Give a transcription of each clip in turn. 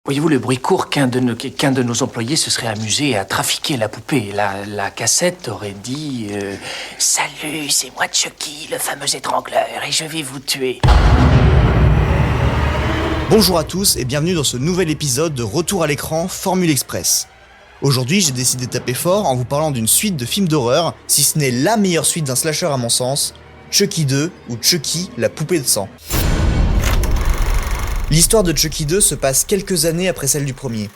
Voyez-vous, le bruit court qu'un de nos employés se serait amusé à trafiquer la poupée. La cassette aurait dit Salut, c'est moi Chucky, le fameux étrangleur, et je vais vous tuer. Bonjour à tous et bienvenue dans ce nouvel épisode de Retour à l'écran Formule Express. Aujourd'hui, j'ai décidé de taper fort en vous parlant d'une suite de films d'horreur, si ce n'est la meilleure suite d'un slasher à mon sens, Chucky 2 ou Chucky, la poupée de sang. L'histoire de Chucky 2 se passe quelques années après celle du premier.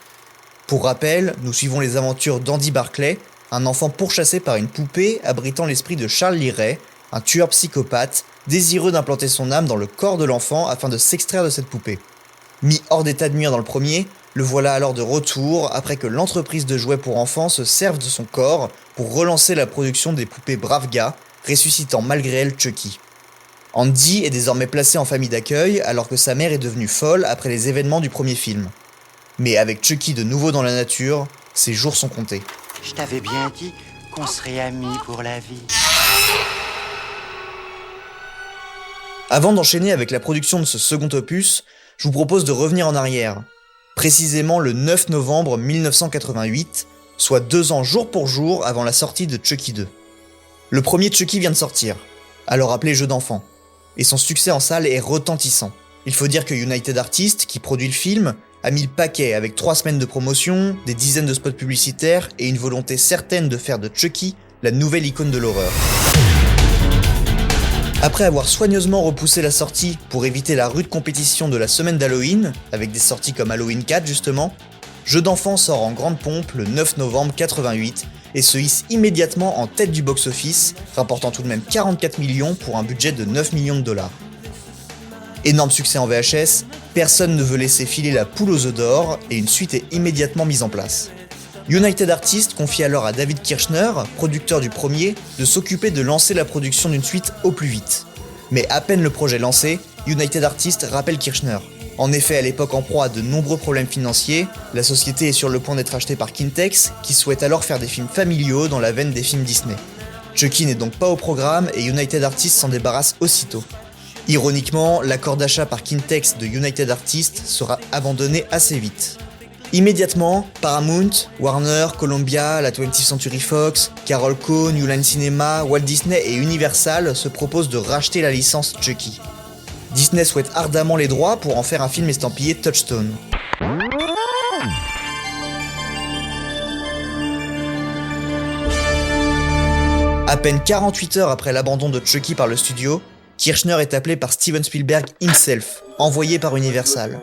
Pour rappel, nous suivons les aventures d'Andy Barclay, un enfant pourchassé par une poupée abritant l'esprit de Charles Lee Ray, un tueur psychopathe, désireux d'implanter son âme dans le corps de l'enfant afin de s'extraire de cette poupée. Mis hors d'état de nuire dans le premier, le voilà alors de retour après que l'entreprise de jouets pour enfants se serve de son corps pour relancer la production des poupées Brave Gars, ressuscitant malgré elle Chucky. Andy est désormais placé en famille d'accueil alors que sa mère est devenue folle après les événements du premier film. Mais avec Chucky de nouveau dans la nature, ses jours sont comptés. Je t'avais bien dit qu'on serait amis pour la vie. Avant d'enchaîner avec la production de ce second opus, je vous propose de revenir en arrière. Précisément le 9 novembre 1988, soit 2 ans jour pour jour avant la sortie de Chucky 2. Le premier Chucky vient de sortir, alors appelé jeu d'enfant, et son succès en salle est retentissant. Il faut dire que United Artists, qui produit le film, a mis le paquet avec 3 semaines de promotion, des dizaines de spots publicitaires et une volonté certaine de faire de Chucky la nouvelle icône de l'horreur. Après avoir soigneusement repoussé la sortie pour éviter la rude compétition de la semaine d'Halloween, avec des sorties comme Halloween 4 justement, Jeu d'enfant sort en grande pompe le 9 novembre 88 et se hisse immédiatement en tête du box-office, rapportant tout de même 44 millions pour un budget de 9 millions de dollars. Énorme succès en VHS, personne ne veut laisser filer la poule aux œufs d'or et une suite est immédiatement mise en place. United Artists confie alors à David Kirshner, producteur du premier, de s'occuper de lancer la production d'une suite au plus vite. Mais à peine le projet lancé, United Artists rappelle Kirshner. En effet, à l'époque en proie à de nombreux problèmes financiers, la société est sur le point d'être achetée par Kintex, qui souhaite alors faire des films familiaux dans la veine des films Disney. Chucky n'est donc pas au programme et United Artists s'en débarrasse aussitôt. Ironiquement, l'accord d'achat par Kintex de United Artists sera abandonné assez vite. Immédiatement, Paramount, Warner, Columbia, la 20th Century Fox, Carol Co, New Line Cinema, Walt Disney et Universal se proposent de racheter la licence Chucky. Disney souhaite ardemment les droits pour en faire un film estampillé Touchstone. À peine 48 heures après l'abandon de Chucky par le studio, Kirshner est appelé par Steven Spielberg himself, envoyé par Universal.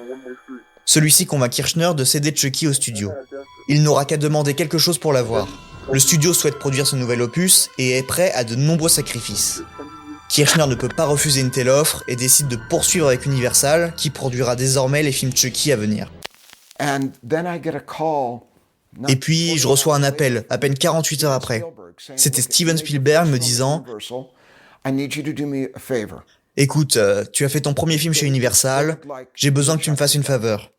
Celui-ci convainc Kirshner de céder Chucky au studio. Il n'aura qu'à demander quelque chose pour l'avoir. Le studio souhaite produire ce nouvel opus et est prêt à de nombreux sacrifices. Kirshner ne peut pas refuser une telle offre et décide de poursuivre avec Universal, qui produira désormais les films Chucky à venir. Et puis, je reçois un appel, à peine 48 heures après. C'était Steven Spielberg me disant « Écoute, tu as fait ton premier film chez Universal, j'ai besoin que tu me fasses une faveur.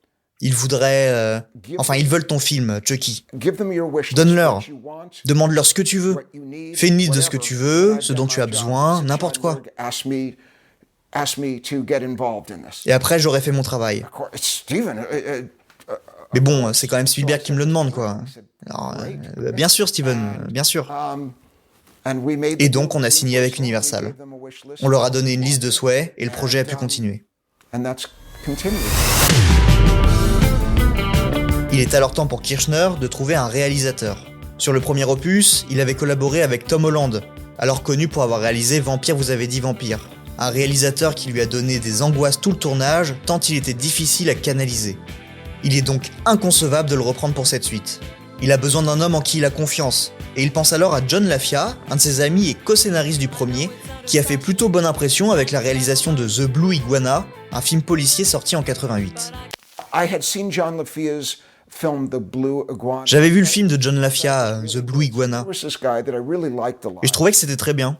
Ils voudraient... ils veulent ton film, Chucky. Donne-leur. Demande-leur ce que tu veux. Fais une liste de ce que tu veux, ce dont tu as besoin, n'importe quoi. Et après, j'aurais fait mon travail. Mais bon, c'est quand même Spielberg qui me le demande, quoi. Alors, bien sûr, Steven, bien sûr. Et donc, on a signé avec Universal. On leur a donné une liste de souhaits et le projet a pu continuer. Il est alors temps pour Kirshner de trouver un réalisateur. Sur le premier opus, il avait collaboré avec Tom Holland, alors connu pour avoir réalisé Vampire vous avez dit vampire. Un réalisateur qui lui a donné des angoisses tout le tournage, tant il était difficile à canaliser. Il est donc inconcevable de le reprendre pour cette suite. Il a besoin d'un homme en qui il a confiance, et il pense alors à John Lafia, un de ses amis et co-scénariste du premier, qui a fait plutôt bonne impression avec la réalisation de The Blue Iguana, un film policier sorti en 88. J'avais vu le film de John Lafia, The Blue Iguana, et je trouvais que c'était très bien.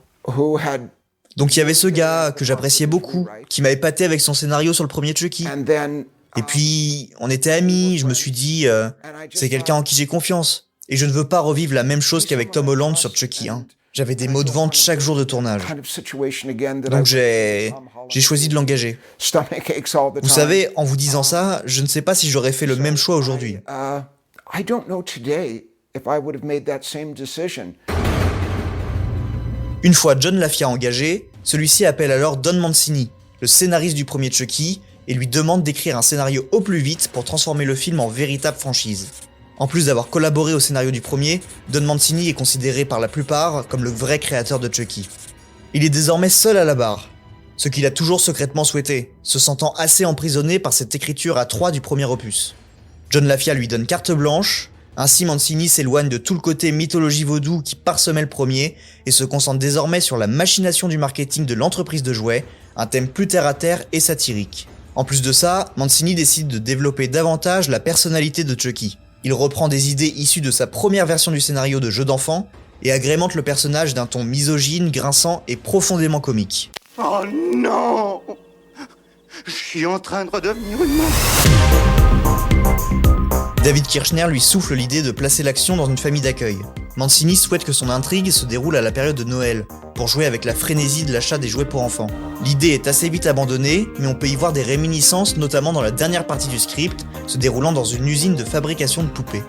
Donc il y avait ce gars que j'appréciais beaucoup, qui m'a épaté avec son scénario sur le premier Chucky. Et puis, on était amis, je me suis dit, c'est quelqu'un en qui j'ai confiance. Et je ne veux pas revivre la même chose qu'avec Tom Holland sur Chucky 1. J'avais des maux de ventre chaque jour de tournage. Donc j'ai choisi de l'engager. Vous savez, en vous disant ça, je ne sais pas si j'aurais fait le même choix aujourd'hui. Une fois John Lafia engagé, celui-ci appelle alors Don Mancini, le scénariste du premier Chucky, et lui demande d'écrire un scénario au plus vite pour transformer le film en véritable franchise. En plus d'avoir collaboré au scénario du premier, Don Mancini est considéré par la plupart comme le vrai créateur de Chucky. Il est désormais seul à la barre, ce qu'il a toujours secrètement souhaité, se sentant assez emprisonné par cette écriture à 3 du premier opus. John Lafia lui donne carte blanche, ainsi Mancini s'éloigne de tout le côté mythologie vaudou qui parsemait le premier et se concentre désormais sur la machination du marketing de l'entreprise de jouets, un thème plus terre-à-terre et satirique. En plus de ça, Mancini décide de développer davantage la personnalité de Chucky. Il reprend des idées issues de sa première version du scénario de jeu d'enfant et agrémente le personnage d'un ton misogyne, grinçant et profondément comique. Oh non! Je suis en train de redevenir une monstre. David Kirchner lui souffle l'idée de placer l'action dans une famille d'accueil. Mancini souhaite que son intrigue se déroule à la période de Noël, pour jouer avec la frénésie de l'achat des jouets pour enfants. L'idée est assez vite abandonnée, mais on peut y voir des réminiscences, notamment dans la dernière partie du script, se déroulant dans une usine de fabrication de poupées.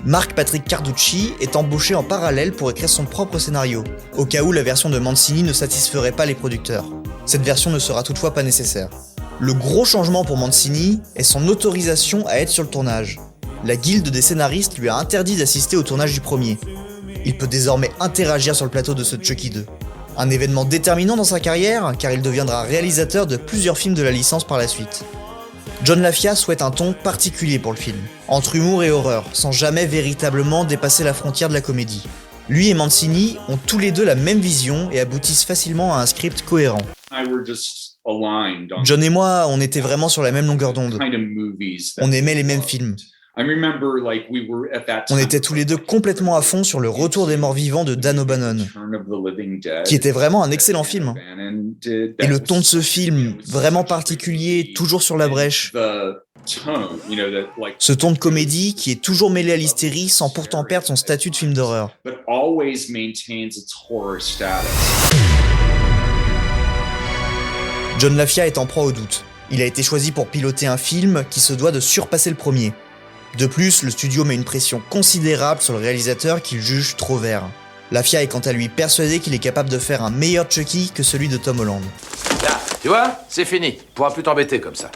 Marc Patrick Carducci est embauché en parallèle pour écrire son propre scénario, au cas où la version de Mancini ne satisferait pas les producteurs. Cette version ne sera toutefois pas nécessaire. Le gros changement pour Mancini est son autorisation à être sur le tournage. La guilde des scénaristes lui a interdit d'assister au tournage du premier. Il peut désormais interagir sur le plateau de ce Chucky 2. Un événement déterminant dans sa carrière, car il deviendra réalisateur de plusieurs films de la licence par la suite. John Lafia souhaite un ton particulier pour le film, entre humour et horreur, sans jamais véritablement dépasser la frontière de la comédie. Lui et Mancini ont tous les deux la même vision et aboutissent facilement à un script cohérent. John et moi, on était vraiment sur la même longueur d'onde. On aimait les mêmes films. On était tous les deux complètement à fond sur Le Retour des morts vivants de Dan O'Bannon, qui était vraiment un excellent film. Et le ton de ce film, vraiment particulier, toujours sur la brèche. Ce ton de comédie qui est toujours mêlé à l'hystérie sans pourtant perdre son statut de film d'horreur. John Lafia est en proie au doute. Il a été choisi pour piloter un film qui se doit de surpasser le premier. De plus, le studio met une pression considérable sur le réalisateur qu'il juge trop vert. Lafia est quant à lui persuadé qu'il est capable de faire un meilleur Chucky que celui de Tom Holland. Là, tu vois, c'est fini. Tu pourras plus t'embêter comme ça.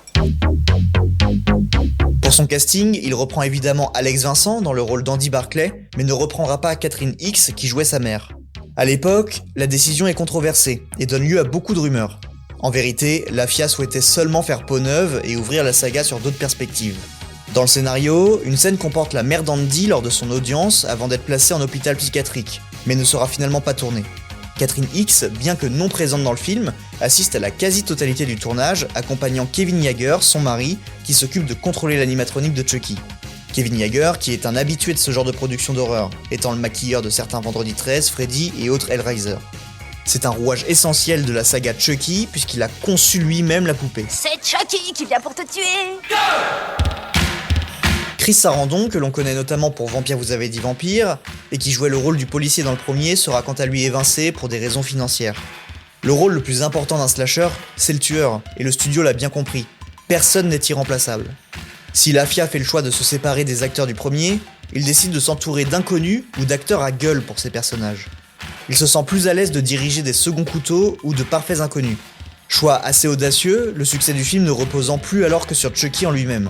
Pour son casting, il reprend évidemment Alex Vincent dans le rôle d'Andy Barclay, mais ne reprendra pas Catherine Hicks qui jouait sa mère. À l'époque, la décision est controversée et donne lieu à beaucoup de rumeurs. En vérité, Lafia souhaitait seulement faire peau neuve et ouvrir la saga sur d'autres perspectives. Dans le scénario, une scène comporte la mère d'Andy lors de son audience avant d'être placée en hôpital psychiatrique, mais ne sera finalement pas tournée. Catherine Hicks, bien que non présente dans le film, assiste à la quasi-totalité du tournage, accompagnant Kevin Yeager, son mari, qui s'occupe de contrôler l'animatronique de Chucky. Kevin Yeager, qui est un habitué de ce genre de production d'horreur, étant le maquilleur de certains Vendredi 13, Freddy et autres Hellraiser. C'est un rouage essentiel de la saga Chucky, puisqu'il a conçu lui-même la poupée. C'est Chucky qui vient pour te tuer! Chris Sarandon, que l'on connaît notamment pour Vampire vous avez dit vampire, et qui jouait le rôle du policier dans le premier, sera quant à lui évincé pour des raisons financières. Le rôle le plus important d'un slasher, c'est le tueur, et le studio l'a bien compris. Personne n'est irremplaçable. Si Lafia fait le choix de se séparer des acteurs du premier, il décide de s'entourer d'inconnus ou d'acteurs à gueule pour ses personnages. Il se sent plus à l'aise de diriger des seconds couteaux ou de parfaits inconnus. Choix assez audacieux, le succès du film ne reposant plus alors que sur Chucky en lui-même.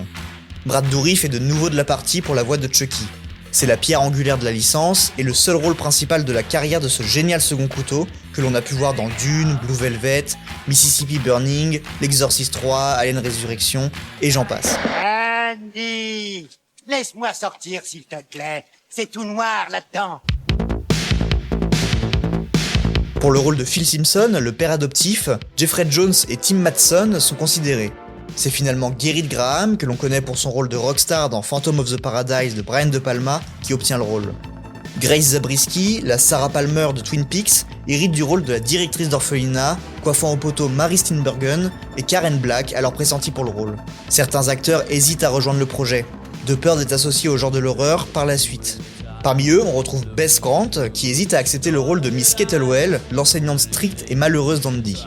Brad Dourif est de nouveau de la partie pour la voix de Chucky. C'est la pierre angulaire de la licence et le seul rôle principal de la carrière de ce génial second couteau que l'on a pu voir dans Dune, Blue Velvet, Mississippi Burning, L'Exorciste 3, Alien Résurrection et j'en passe. Andy, laisse-moi sortir s'il te plaît. C'est tout noir là-dedans. Pour le rôle de Phil Simpson, le père adoptif, Jeffrey Jones et Tim Matheson sont considérés. C'est finalement Gerrit Graham, que l'on connaît pour son rôle de rockstar dans Phantom of the Paradise de Brian De Palma, qui obtient le rôle. Grace Zabriskie, la Sarah Palmer de Twin Peaks, hérite du rôle de la directrice d'orphelinat, coiffant au poteau Mary Steenburgen et Karen Black, alors pressentie pour le rôle. Certains acteurs hésitent à rejoindre le projet, de peur d'être associés au genre de l'horreur par la suite. Parmi eux, on retrouve Bess Grant, qui hésite à accepter le rôle de Miss Kettlewell, l'enseignante stricte et malheureuse d'Andy.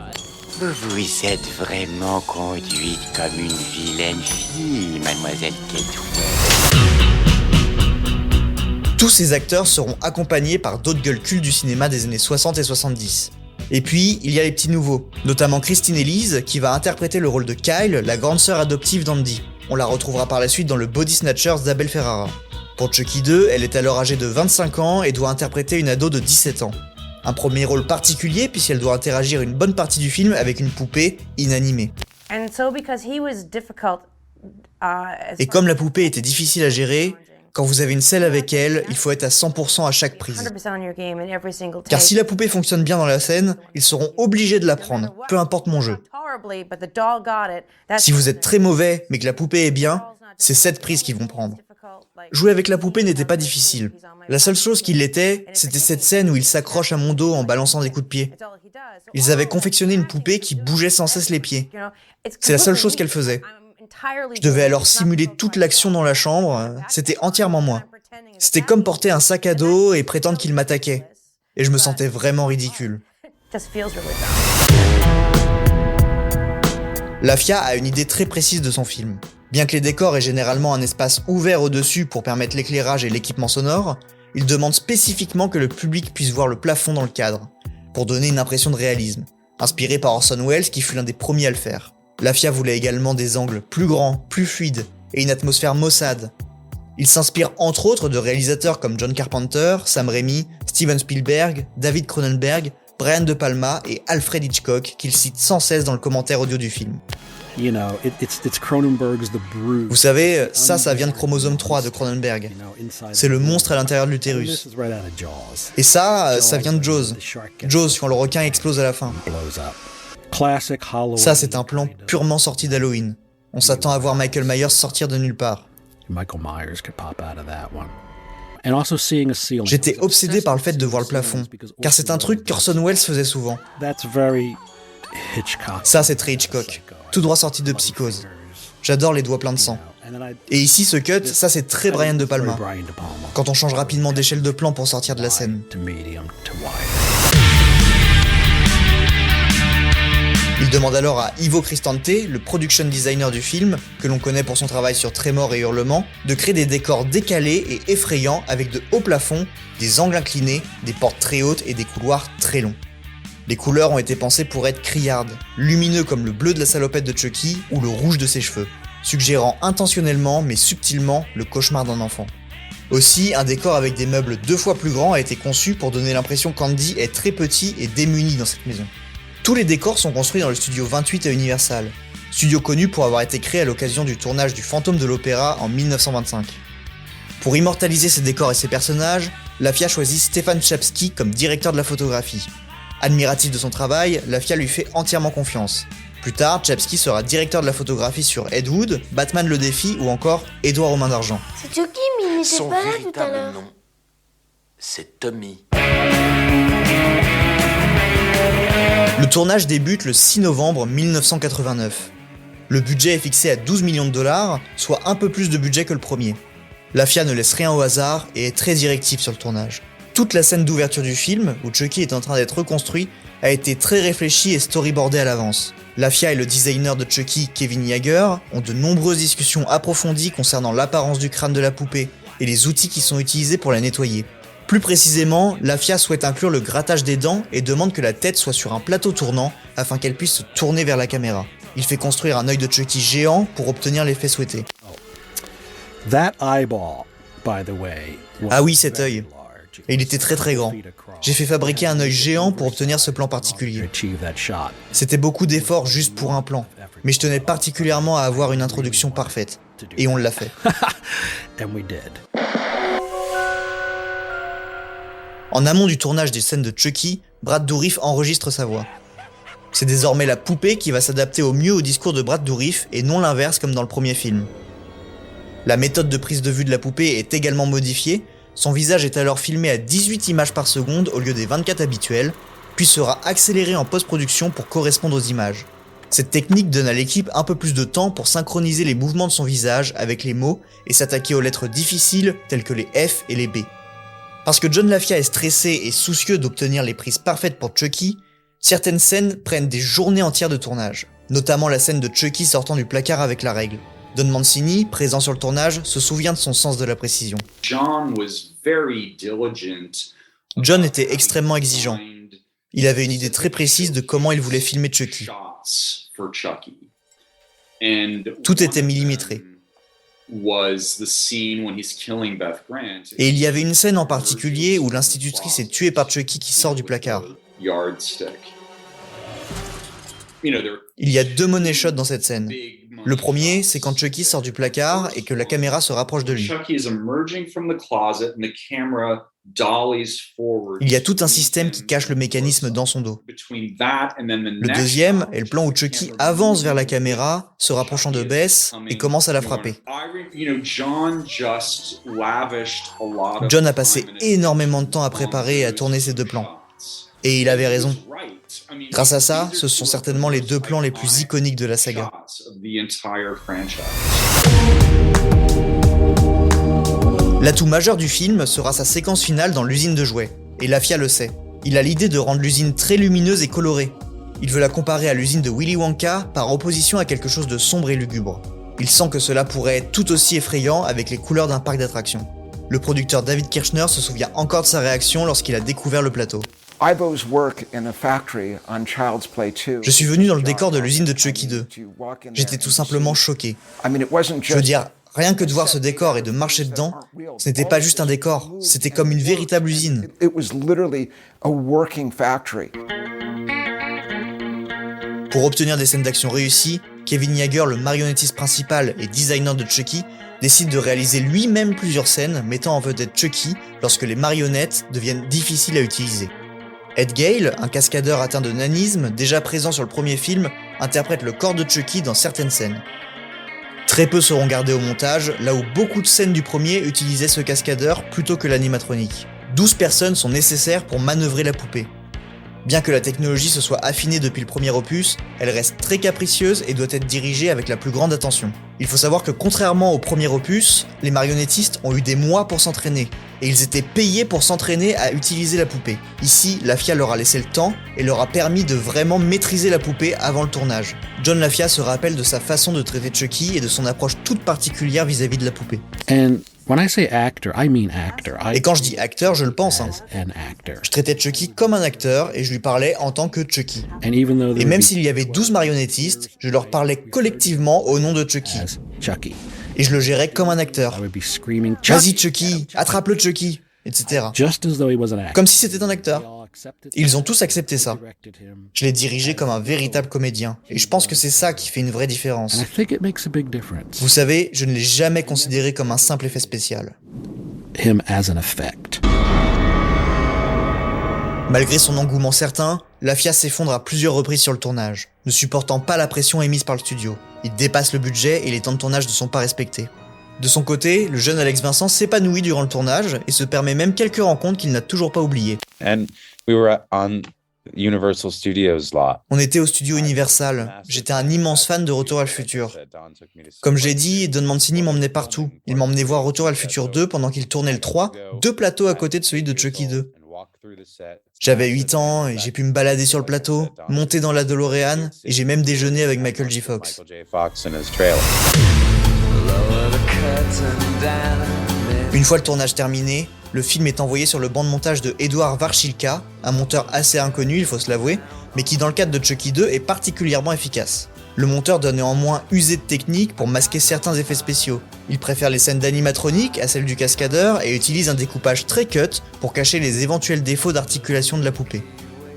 Vous vous êtes vraiment conduite comme une vilaine fille, mademoiselle Kettlewell. Tous ces acteurs seront accompagnés par d'autres gueules cultes du cinéma des années 60 et 70. Et puis, il y a les petits nouveaux, notamment Christine Elise, qui va interpréter le rôle de Kyle, la grande sœur adoptive d'Andy. On la retrouvera par la suite dans le Body Snatchers d'Abel Ferrara. Pour Chucky 2, elle est alors âgée de 25 ans et doit interpréter une ado de 17 ans. Un premier rôle particulier puisqu'elle doit interagir une bonne partie du film avec une poupée inanimée. Et comme la poupée était difficile à gérer, quand vous avez une scène avec elle, il faut être à 100% à chaque prise. Car si la poupée fonctionne bien dans la scène, ils seront obligés de la prendre, peu importe mon jeu. Si vous êtes très mauvais, mais que la poupée est bien, c'est cette prise qu'ils vont prendre. Jouer avec la poupée n'était pas difficile. La seule chose qui l'était, c'était cette scène où il s'accroche à mon dos en balançant des coups de pied. Ils avaient confectionné une poupée qui bougeait sans cesse les pieds. C'est la seule chose qu'elle faisait. Je devais alors simuler toute l'action dans la chambre, c'était entièrement moi. C'était comme porter un sac à dos et prétendre qu'il m'attaquait. Et je me sentais vraiment ridicule. Lafia a une idée très précise de son film. Bien que les décors aient généralement un espace ouvert au-dessus pour permettre l'éclairage et l'équipement sonore, il demande spécifiquement que le public puisse voir le plafond dans le cadre, pour donner une impression de réalisme, inspiré par Orson Welles qui fut l'un des premiers à le faire. Lafia voulait également des angles plus grands, plus fluides, et une atmosphère maussade. Il s'inspire entre autres de réalisateurs comme John Carpenter, Sam Raimi, Steven Spielberg, David Cronenberg, Brian De Palma et Alfred Hitchcock qu'il cite sans cesse dans le commentaire audio du film. Vous savez, ça vient de Chromosome 3 de Cronenberg. C'est le monstre à l'intérieur de l'utérus. Et ça vient de Jaws. Jaws quand le requin explose à la fin. Ça, c'est un plan purement sorti d'Halloween. On s'attend à voir Michael Myers sortir de nulle part. J'étais obsédé par le fait de voir le plafond, car c'est un truc qu'Orson Welles faisait souvent. Ça, c'est très Hitchcock, tout droit sorti de Psychose. J'adore les doigts pleins de sang. Et ici, ce cut, ça c'est très Brian De Palma, quand on change rapidement d'échelle de plan pour sortir de la scène. Il demande alors à Ivo Cristante, le production designer du film, que l'on connaît pour son travail sur Trémor et Hurlement, de créer des décors décalés et effrayants avec de hauts plafonds, des angles inclinés, des portes très hautes et des couloirs très longs. Les couleurs ont été pensées pour être criardes, lumineux comme le bleu de la salopette de Chucky ou le rouge de ses cheveux, suggérant intentionnellement mais subtilement le cauchemar d'un enfant. Aussi, un décor avec des meubles 2 fois plus grands a été conçu pour donner l'impression qu'Andy est très petit et démuni dans cette maison. Tous les décors sont construits dans le studio 28 à Universal, studio connu pour avoir été créé à l'occasion du tournage du Fantôme de l'Opéra en 1925. Pour immortaliser ses décors et ses personnages, Lafia choisit Stefan Chapsky comme directeur de la photographie. Admiratif de son travail, Lafia lui fait entièrement confiance. Plus tard, Chapsky sera directeur de la photographie sur Ed Wood, Batman le défi ou encore Édouard aux mains d'argent. C'est Chucky, mais il n'était Son pas là tout à véritable l'heure. nom, c'est Tommy. Le tournage débute le 6 novembre 1989. Le budget est fixé à 12 millions de dollars, soit un peu plus de budget que le premier. Lafia ne laisse rien au hasard et est très directif sur le tournage. Toute la scène d'ouverture du film, où Chucky est en train d'être reconstruit, a été très réfléchie et storyboardée à l'avance. Lafia et le designer de Chucky, Kevin Yeager, ont de nombreuses discussions approfondies concernant l'apparence du crâne de la poupée et les outils qui sont utilisés pour la nettoyer. Plus précisément, Lafia souhaite inclure le grattage des dents et demande que la tête soit sur un plateau tournant afin qu'elle puisse se tourner vers la caméra. Il fait construire un œil de Chucky géant pour obtenir l'effet souhaité. Ah oui, cet œil. Et il était très très grand. J'ai fait fabriquer un œil géant pour obtenir ce plan particulier. C'était beaucoup d'efforts juste pour un plan, mais je tenais particulièrement à avoir une introduction parfaite. Et on l'a fait. En amont du tournage des scènes de Chucky, Brad Dourif enregistre sa voix. C'est désormais la poupée qui va s'adapter au mieux au discours de Brad Dourif et non l'inverse comme dans le premier film. La méthode de prise de vue de la poupée est également modifiée, son visage est alors filmé à 18 images par seconde au lieu des 24 habituelles, puis sera accéléré en post-production pour correspondre aux images. Cette technique donne à l'équipe un peu plus de temps pour synchroniser les mouvements de son visage avec les mots et s'attaquer aux lettres difficiles telles que les F et les B. Parce que John LaFia est stressé et soucieux d'obtenir les prises parfaites pour Chucky, certaines scènes prennent des journées entières de tournage, notamment la scène de Chucky sortant du placard avec la règle. Don Mancini, présent sur le tournage, se souvient de son sens de la précision. John était extrêmement exigeant. Il avait une idée très précise de comment il voulait filmer Chucky. Tout était millimétré. Et il y avait une scène en particulier où l'institutrice est tuée par Chucky qui sort du placard. Il y a 2 money shots dans cette scène. Le premier, c'est quand Chucky sort du placard et que la caméra se rapproche de lui. Il y a tout un système qui cache le mécanisme dans son dos. Le deuxième est le plan où Chucky avance vers la caméra, se rapprochant de Bess et commence à la frapper. John a passé énormément de temps à préparer et à tourner ces 2 plans. Et il avait raison. Grâce à ça, ce sont certainement les 2 plans les plus iconiques de la saga. L'atout majeur du film sera sa séquence finale dans l'usine de jouets. Et LaFia le sait. Il a l'idée de rendre l'usine très lumineuse et colorée. Il veut la comparer à l'usine de Willy Wonka par opposition à quelque chose de sombre et lugubre. Il sent que cela pourrait être tout aussi effrayant avec les couleurs d'un parc d'attractions. Le producteur David Kirchner se souvient encore de sa réaction lorsqu'il a découvert le plateau. Je suis venu dans le décor de l'usine de Chucky 2. J'étais tout simplement choqué. Je veux dire, rien que de voir ce décor et de marcher dedans, ce n'était pas juste un décor, c'était comme une véritable usine. Pour obtenir des scènes d'action réussies, Kevin Yeager, le marionnettiste principal et designer de Chucky, décide de réaliser lui-même plusieurs scènes mettant en vedette Chucky lorsque les marionnettes deviennent difficiles à utiliser. Ed Gale, un cascadeur atteint de nanisme, déjà présent sur le premier film, interprète le corps de Chucky dans certaines scènes. Très peu seront gardés au montage, là où beaucoup de scènes du premier utilisaient ce cascadeur plutôt que l'animatronique. 12 personnes sont nécessaires pour manœuvrer la poupée. Bien que la technologie se soit affinée depuis le premier opus, elle reste très capricieuse et doit être dirigée avec la plus grande attention. Il faut savoir que contrairement au premier opus, les marionnettistes ont eu des mois pour s'entraîner, et ils étaient payés pour s'entraîner à utiliser la poupée. Ici, LaFia leur a laissé le temps et leur a permis de vraiment maîtriser la poupée avant le tournage. John LaFia se rappelle de sa façon de traiter Chucky et de son approche toute particulière vis-à-vis de la poupée. Et quand je dis acteur, je le pense. Je traitais Chucky comme un acteur et je lui parlais en tant que Chucky. Et même s'il y avait 12 marionnettistes, je leur parlais collectivement au nom de Chucky. Et je le gérais comme un acteur. Vas-y Chucky, attrape le Chucky, etc. Comme si c'était un acteur. Ils ont tous accepté ça. Je l'ai dirigé comme un véritable comédien. Et je pense que c'est ça qui fait une vraie différence. Vous savez, je ne l'ai jamais considéré comme un simple effet spécial. Malgré son engouement certain, LaFia s'effondre à plusieurs reprises sur le tournage, ne supportant pas la pression émise par le studio. Il dépasse le budget et les temps de tournage ne sont pas respectés. De son côté, le jeune Alex Vincent s'épanouit durant le tournage et se permet même quelques rencontres qu'il n'a toujours pas oubliées. On était au studio Universal. J'étais un immense fan de Retour à le futur. Comme j'ai dit, Don Mancini m'emmenait partout. Il m'emmenait voir Retour à le futur 2 pendant qu'il tournait le 3, 2 plateaux à côté de celui de Chucky 2. J'avais 8 ans et j'ai pu me balader sur le plateau, monter dans la DeLorean et j'ai même déjeuné avec Michael J. Fox. Une fois le tournage terminé, le film est envoyé sur le banc de montage de Edouard Varchilka, un monteur assez inconnu, il faut se l'avouer, mais qui dans le cadre de Chucky 2 est particulièrement efficace. Le monteur doit néanmoins user de techniques pour masquer certains effets spéciaux. Il préfère les scènes d'animatronique à celles du cascadeur et utilise un découpage très cut pour cacher les éventuels défauts d'articulation de la poupée.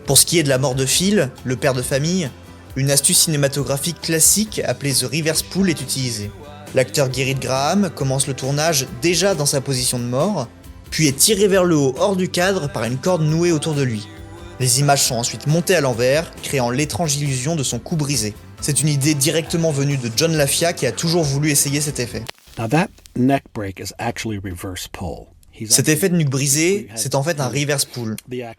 Pour ce qui est de la mort de Phil, le père de famille, une astuce cinématographique classique appelée The Reverse Pull est utilisée. L'acteur Gerrit Graham commence le tournage déjà dans sa position de mort, puis est tiré vers le haut hors du cadre par une corde nouée autour de lui. Les images sont ensuite montées à l'envers, créant l'étrange illusion de son cou brisé. C'est une idée directement venue de John LaFia qui a toujours voulu essayer cet effet. Cet effet de nuque brisée, c'est en fait un reverse pull.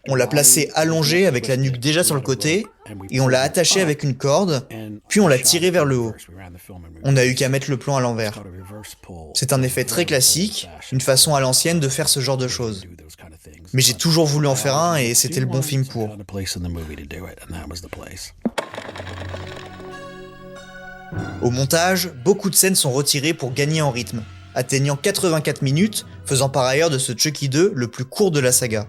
On l'a placé allongé avec la nuque déjà sur le côté, et on l'a attaché avec une corde, puis on l'a tiré vers le haut. On n'a eu qu'à mettre le plan à l'envers. C'est un effet très classique, une façon à l'ancienne de faire ce genre de choses. Mais j'ai toujours voulu en faire un et c'était le bon film pour. Au montage, beaucoup de scènes sont retirées pour gagner en rythme, atteignant 84 minutes, faisant par ailleurs de ce Chucky 2 le plus court de la saga.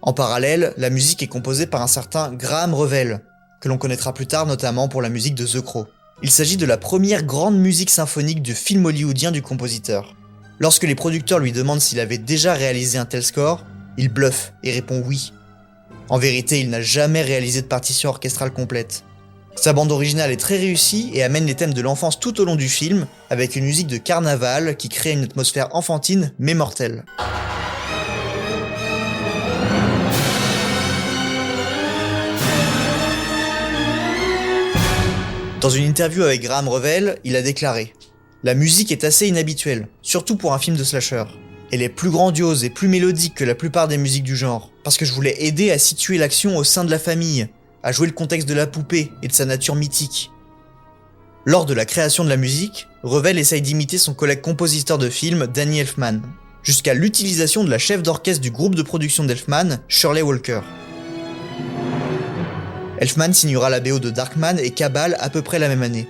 En parallèle, la musique est composée par un certain Graham Revell, que l'on connaîtra plus tard notamment pour la musique de The Crow. Il s'agit de la première grande musique symphonique du film hollywoodien du compositeur. Lorsque les producteurs lui demandent s'il avait déjà réalisé un tel score, il bluffe et répond oui. En vérité, il n'a jamais réalisé de partition orchestrale complète. Sa bande originale est très réussie et amène les thèmes de l'enfance tout au long du film, avec une musique de carnaval qui crée une atmosphère enfantine mais mortelle. Dans une interview avec Graham Revell, il a déclaré « La musique est assez inhabituelle, surtout pour un film de slasher. Elle est plus grandiose et plus mélodique que la plupart des musiques du genre, parce que je voulais aider à situer l'action au sein de la famille, à jouer le contexte de la poupée et de sa nature mythique. » Lors de la création de la musique, Revell essaye d'imiter son collègue compositeur de films Danny Elfman, jusqu'à l'utilisation de la chef d'orchestre du groupe de production d'Elfman, Shirley Walker. Elfman signera la BO de Darkman et Cabal à peu près la même année.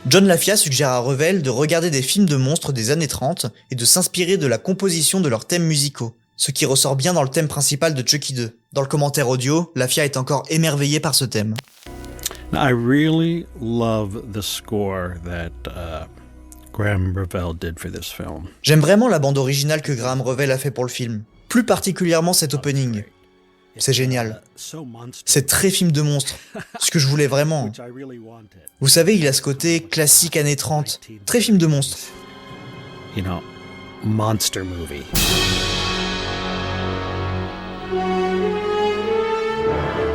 John LaFia suggère à Revell de regarder des films de monstres des années 30 et de s'inspirer de la composition de leurs thèmes musicaux, ce qui ressort bien dans le thème principal de Chucky 2. Dans le commentaire audio, LaFia est encore émerveillé par ce thème. I really love the score that Graham Revell did for this film. J'aime vraiment la bande originale que Graham Revell a fait pour le film, plus particulièrement cet opening. C'est génial. C'est très film de monstre, ce que je voulais vraiment. Vous savez, il a ce côté classique années 30, très film de monstre. You know, monster movie.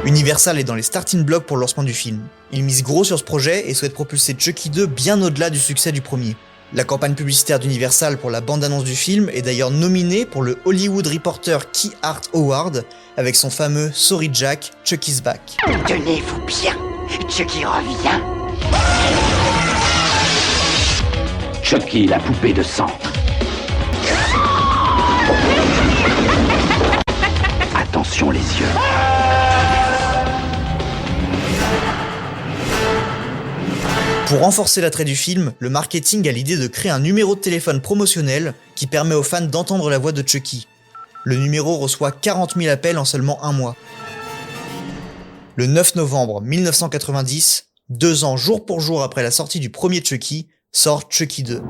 Universal est dans les starting blocks pour le lancement du film. Il mise gros sur ce projet et souhaite propulser Chucky 2 bien au-delà du succès du premier. La campagne publicitaire d'Universal pour la bande-annonce du film est d'ailleurs nominée pour le Hollywood Reporter Key Art Award avec son fameux « Sorry Jack, Chucky's Back ». Tenez-vous bien, Chucky revient. Chucky, la poupée de sang. Attention les yeux. Pour renforcer l'attrait du film, le marketing a l'idée de créer un numéro de téléphone promotionnel qui permet aux fans d'entendre la voix de Chucky. Le numéro reçoit 40 000 appels en seulement un mois. Le 9 novembre 1990, 2 ans jour pour jour après la sortie du premier Chucky, sort Chucky 2.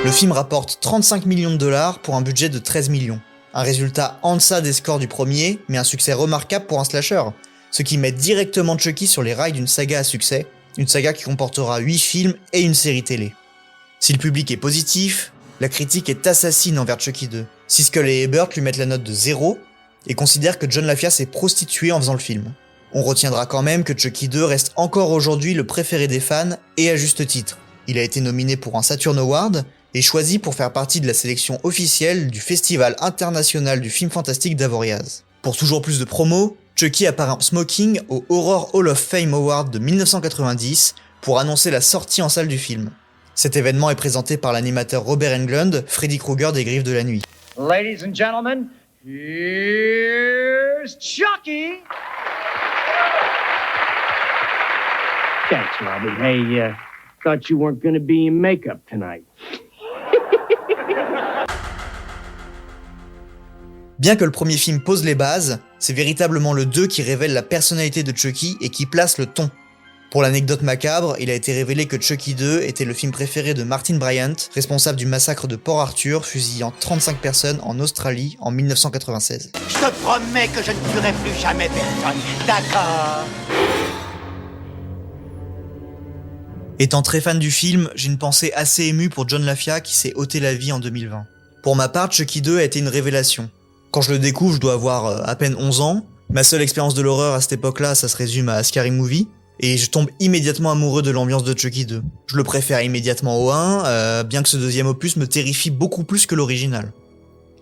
Le film rapporte 35 millions de dollars pour un budget de 13 millions. Un résultat en deçà des scores du premier, mais un succès remarquable pour un slasher. Ce qui met directement Chucky sur les rails d'une saga à succès, une saga qui comportera 8 films et une série télé. Si le public est positif, la critique est assassine envers Chucky 2. Siskel et Ebert lui mettent la note de 0 et considèrent que John LaFia s'est prostitué en faisant le film. On retiendra quand même que Chucky 2 reste encore aujourd'hui le préféré des fans et à juste titre. Il a été nominé pour un Saturn Award et choisi pour faire partie de la sélection officielle du Festival international du film fantastique d'Avoriaz. Pour toujours plus de promos, Chucky apparaît en smoking au Horror Hall of Fame Award de 1990 pour annoncer la sortie en salle du film. Cet événement est présenté par l'animateur Robert Englund, Freddy Krueger des Griffes de la Nuit. Ladies and gentlemen, here's Chucky! Thanks, Robbie. Hey, thought you weren't gonna be in makeup tonight. Bien que le premier film pose les bases, c'est véritablement le 2 qui révèle la personnalité de Chucky et qui place le ton. Pour l'anecdote macabre, il a été révélé que Chucky 2 était le film préféré de Martin Bryant, responsable du massacre de Port Arthur, fusillant 35 personnes en Australie en 1996. Je te promets que je ne tuerai plus jamais personne, d'accord? Étant très fan du film, j'ai une pensée assez émue pour John LaFia qui s'est ôté la vie en 2020. Pour ma part, Chucky 2 a été une révélation. Quand je le découvre, je dois avoir à peine 11 ans. Ma seule expérience de l'horreur à cette époque-là, ça se résume à Scary Movie. Et je tombe immédiatement amoureux de l'ambiance de Chucky 2. Je le préfère immédiatement au 1, bien que ce deuxième opus me terrifie beaucoup plus que l'original.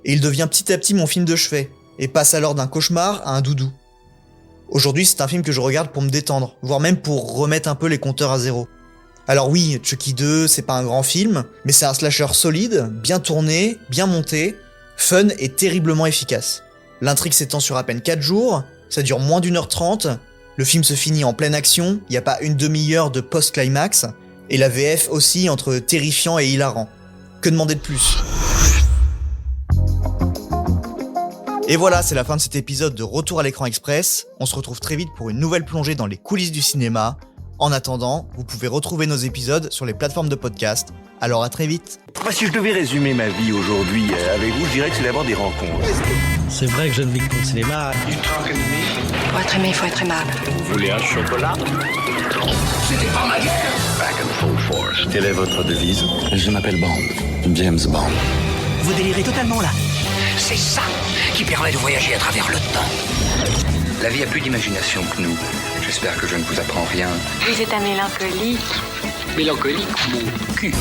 Et il devient petit à petit mon film de chevet, et passe alors d'un cauchemar à un doudou. Aujourd'hui, c'est un film que je regarde pour me détendre, voire même pour remettre un peu les compteurs à zéro. Alors oui, Chucky 2, c'est pas un grand film, mais c'est un slasher solide, bien tourné, bien monté, Fun et terriblement efficace. L'intrigue s'étend sur à peine 4 jours, ça dure moins d'1h30, le film se finit en pleine action, il n'y a pas une demi-heure de post-climax, et la VF aussi entre terrifiant et hilarant. Que demander de plus ? Et voilà, c'est la fin de cet épisode de Retour à l'écran express. On se retrouve très vite pour une nouvelle plongée dans les coulisses du cinéma. En attendant, vous pouvez retrouver nos épisodes sur les plateformes de podcast. Alors à très vite. Si je devais résumer ma vie aujourd'hui avec vous, je dirais que c'est d'abord des rencontres. C'est vrai que je ne vis que pour le cinéma. Pour être aimé, il faut être aimable. Vous voulez un chocolat? C'était pas ma guerre. Back in full force. Quelle est votre devise? Je m'appelle Bond. James Bond. Vous délirez totalement là. C'est ça qui permet de voyager à travers le temps. La vie a plus d'imagination que nous. J'espère que je ne vous apprends rien. Vous êtes un mélancolique. Mélancolique, mon cul.